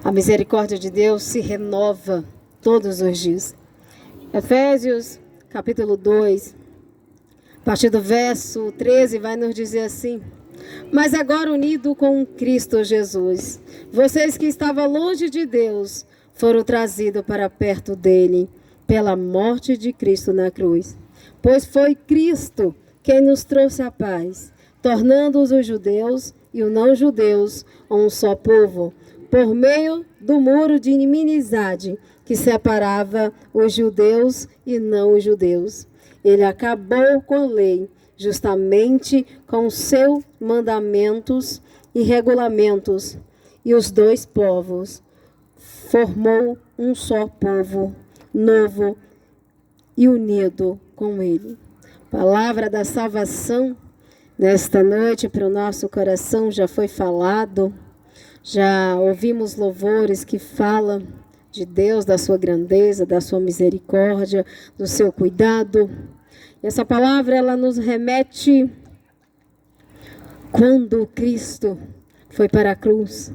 A misericórdia de Deus se renova todos os dias. Efésios, capítulo 2, a partir do verso 13, vai nos dizer assim: mas agora unido com Cristo Jesus, vocês que estavam longe de Deus, foram trazidos para perto dele, pela morte de Cristo na cruz. Pois foi Cristo quem nos trouxe a paz, tornando-os os judeus e os não-judeus um só povo, por meio do muro de inimizade que separava os judeus e não os judeus. Ele acabou com a lei, justamente com os seus mandamentos e regulamentos, e os dois povos formou um só povo, novo e unido com ele. Palavra da salvação nesta noite para o nosso coração já foi falado. Já ouvimos louvores que falam de Deus, da sua grandeza, da sua misericórdia, do seu cuidado. E essa palavra, ela nos remete quando Cristo foi para a cruz,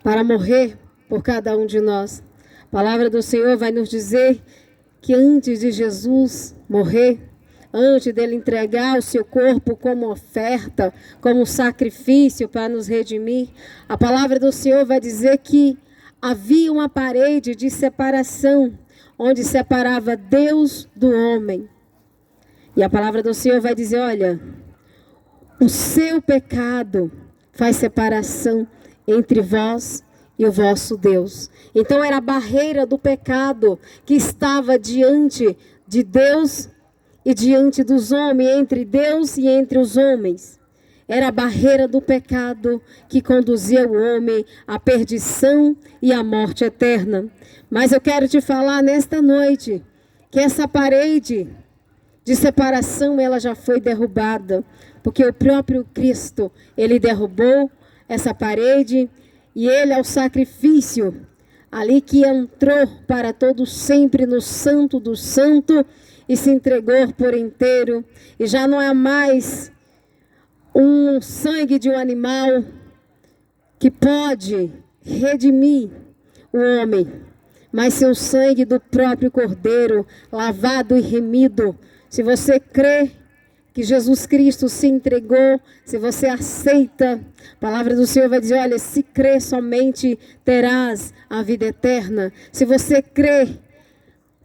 para morrer por cada um de nós. A palavra do Senhor vai nos dizer que antes de Jesus morrer, antes dele entregar o seu corpo como oferta, como sacrifício para nos redimir, a palavra do Senhor vai dizer que havia uma parede de separação, onde separava Deus do homem. E a palavra do Senhor vai dizer, olha, o seu pecado faz separação entre vós e o vosso Deus. Então era a barreira do pecado que estava diante de Deus e diante dos homens, entre Deus e entre os homens. Era a barreira do pecado que conduzia o homem à perdição e à morte eterna. Mas eu quero te falar nesta noite que essa parede de separação, ela já foi derrubada. Porque o próprio Cristo, ele derrubou essa parede e ele é o sacrifício ali que entrou para todo sempre no Santo do Santo e se entregou por inteiro. E já não é mais um sangue de um animal que pode redimir o homem, mas sim o sangue do próprio Cordeiro, lavado e remido. Se você crê que Jesus Cristo se entregou, se você aceita, a palavra do Senhor vai dizer, olha, se crê somente terás a vida eterna. Se você crê,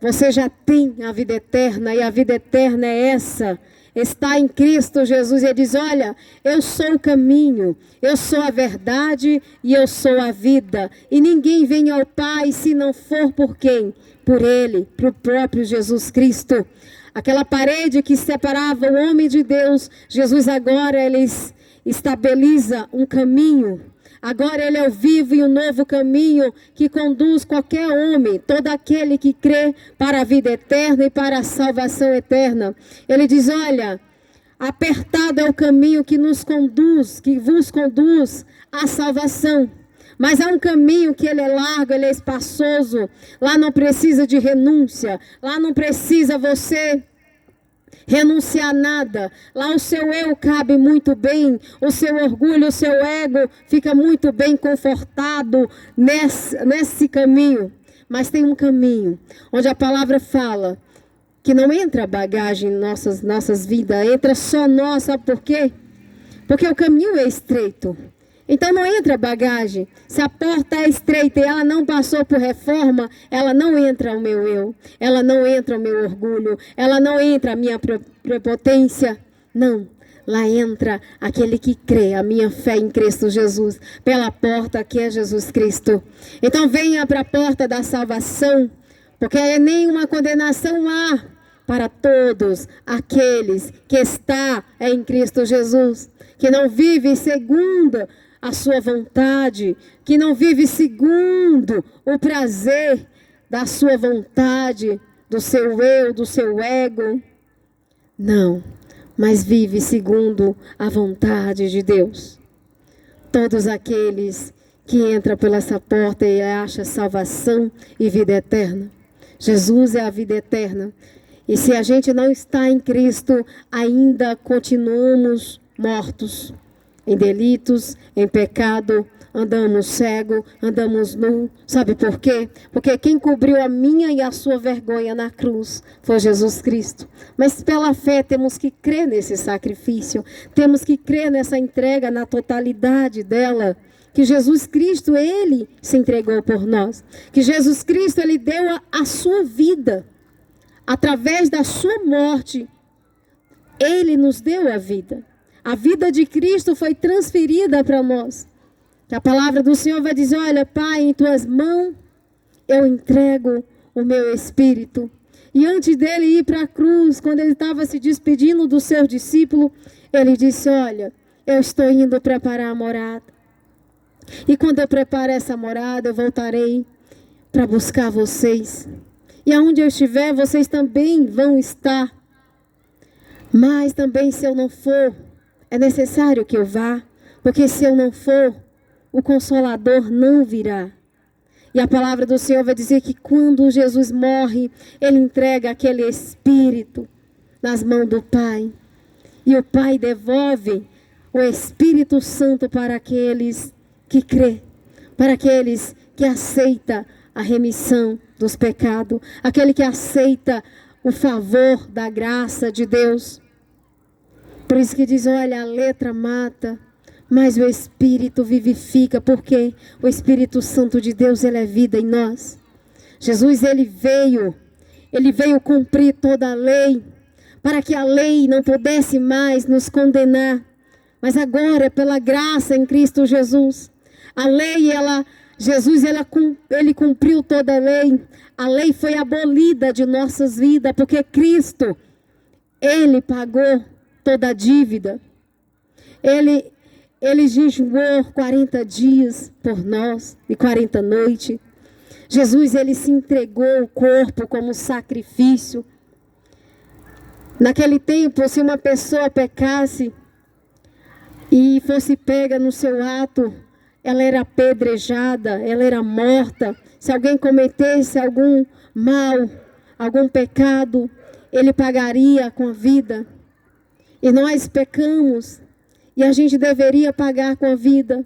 você já tem a vida eterna, e a vida eterna é essa, está em Cristo Jesus. Ele diz, olha, eu sou o caminho, eu sou a verdade e eu sou a vida. E ninguém vem ao Pai se não for por quem? Por Ele, por o próprio Jesus Cristo. Aquela parede que separava o homem de Deus, Jesus agora ele estabiliza um caminho. Agora ele é o vivo e o novo caminho que conduz qualquer homem, todo aquele que crê para a vida eterna e para a salvação eterna. Ele diz, olha, apertado é o caminho que nos conduz, que vos conduz à salvação. Mas há um caminho que ele é largo, ele é espaçoso. Lá não precisa de renúncia. Lá não precisa você renunciar a nada. Lá o seu eu cabe muito bem. O seu orgulho, o seu ego fica muito bem confortado nesse caminho. Mas tem um caminho onde a palavra fala que não entra bagagem em nossas vidas. Entra só nós, sabe por quê? Porque o caminho é estreito. Então não entra bagagem. Se a porta é estreita e ela não passou por reforma, ela não entra o meu eu. Ela não entra o meu orgulho. Ela não entra a minha prepotência. Não. Lá entra aquele que crê, a minha fé em Cristo Jesus. Pela porta que é Jesus Cristo. Então venha para a porta da salvação. Porque nenhuma condenação há para todos aqueles que está em Cristo Jesus. Que não vive segundo a sua vontade, que não vive segundo o prazer da sua vontade, do seu eu, do seu ego. Não, mas vive segundo a vontade de Deus. Todos aqueles que entram por essa porta e acham salvação e vida eterna. Jesus é a vida eterna. E se a gente não está em Cristo, ainda continuamos mortos. em delitos, em pecado, andamos cego, andamos nu. Sabe por quê? Porque quem cobriu a minha e a sua vergonha na cruz foi Jesus Cristo. Mas pela fé temos que crer nesse sacrifício. Temos que crer nessa entrega na totalidade dela. Que Jesus Cristo, Ele se entregou por nós. Que Jesus Cristo, Ele deu a sua vida. Através da sua morte, Ele nos deu a vida. A vida de Cristo foi transferida para nós. A palavra do Senhor vai dizer, olha, Pai, em tuas mãos eu entrego o meu espírito. E antes dele ir para a cruz, quando ele estava se despedindo do seu discípulo, ele disse, olha, eu estou indo preparar a morada. E quando eu preparo essa morada, eu voltarei para buscar vocês. E aonde eu estiver, vocês também vão estar. Mas também se eu não for, é necessário que eu vá. Porque se eu não for, o Consolador não virá. E a palavra do Senhor vai dizer que quando Jesus morre, Ele entrega aquele Espírito nas mãos do Pai. E o Pai devolve o Espírito Santo para aqueles que crê, para aqueles que aceitam a remissão dos pecados, aquele que aceita o favor da graça de Deus. Por isso que diz, olha, a letra mata, mas o Espírito vivifica, porque o Espírito Santo de Deus, ele é vida em nós. Jesus, ele veio cumprir toda a lei, para que a lei não pudesse mais nos condenar. Mas agora, pela graça em Cristo Jesus, a lei, ele cumpriu toda a lei. A lei foi abolida de nossas vidas, porque Cristo, Ele pagou toda a dívida. Ele jejuou 40 dias por nós e 40 noites. Jesus, ele se entregou o corpo como sacrifício. Naquele tempo, se uma pessoa pecasse e fosse pega no seu ato, ela era apedrejada, ela era morta. Se alguém cometesse algum mal, algum pecado, ele pagaria com a vida. E nós pecamos, e a gente deveria pagar com a vida.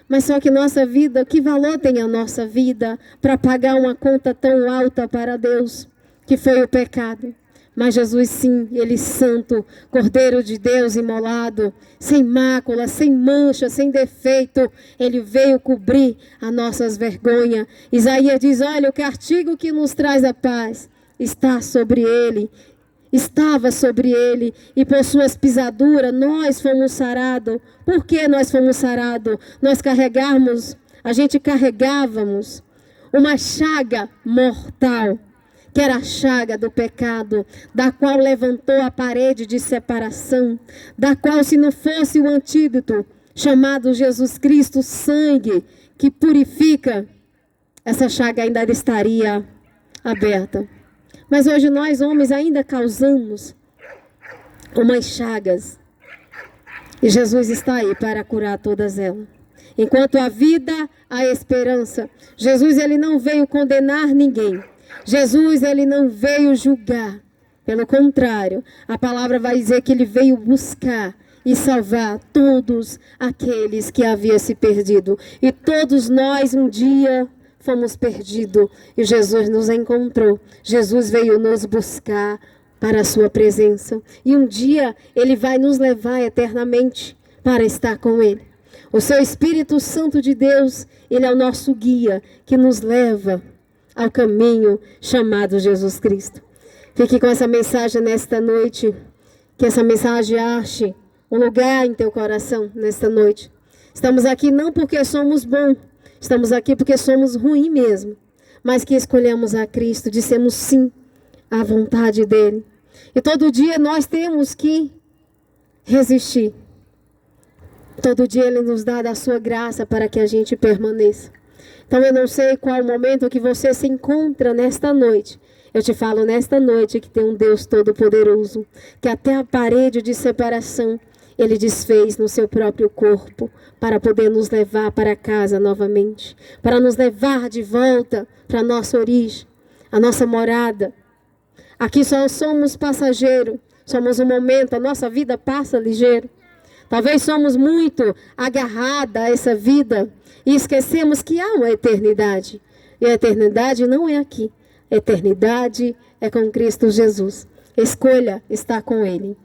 Mas só que nossa vida, que valor tem a nossa vida para pagar uma conta tão alta para Deus, que foi o pecado? Mas Jesus, sim, Ele santo, Cordeiro de Deus imolado, sem mácula, sem mancha, sem defeito, Ele veio cobrir as nossas vergonhas. Isaías diz, olha, o castigo que nos traz a paz está sobre Ele, estava sobre Ele, e por suas pisaduras nós fomos sarados. Por que nós fomos sarados? A gente carregávamos uma chaga mortal, que era a chaga do pecado, da qual levantou a parede de separação, da qual, se não fosse o antídoto, chamado Jesus Cristo, sangue, que purifica, essa chaga ainda estaria aberta. Mas hoje nós, homens, ainda causamos umas chagas, e Jesus está aí para curar todas elas. Enquanto há vida, há esperança. Jesus, ele não veio condenar ninguém. Jesus, ele não veio julgar. Pelo contrário, a palavra vai dizer que ele veio buscar e salvar todos aqueles que haviam se perdido. E todos nós um dia fomos perdidos e Jesus nos encontrou. Jesus veio nos buscar para a sua presença. E um dia ele vai nos levar eternamente para estar com ele. O seu Espírito Santo de Deus, ele é o nosso guia que nos leva ao caminho chamado Jesus Cristo. Fique com essa mensagem nesta noite. Que essa mensagem ache um lugar em teu coração nesta noite. Estamos aqui não porque somos bons. Estamos aqui porque somos ruins mesmo. Mas que escolhemos a Cristo. Dissemos sim à vontade dele. E todo dia nós temos que resistir. Todo dia ele nos dá da sua graça para que a gente permaneça. Então eu não sei qual o momento que você se encontra nesta noite. Eu te falo nesta noite que tem um Deus todo-poderoso, que até a parede de separação ele desfez no seu próprio corpo para poder nos levar para casa novamente, para nos levar de volta para a nossa origem, a nossa morada. Aqui só somos passageiros, somos um momento, a nossa vida passa ligeiro. Talvez somos muito agarrados a essa vida e esquecemos que há uma eternidade. E a eternidade não é aqui. A eternidade é com Cristo Jesus. Escolha estar com Ele.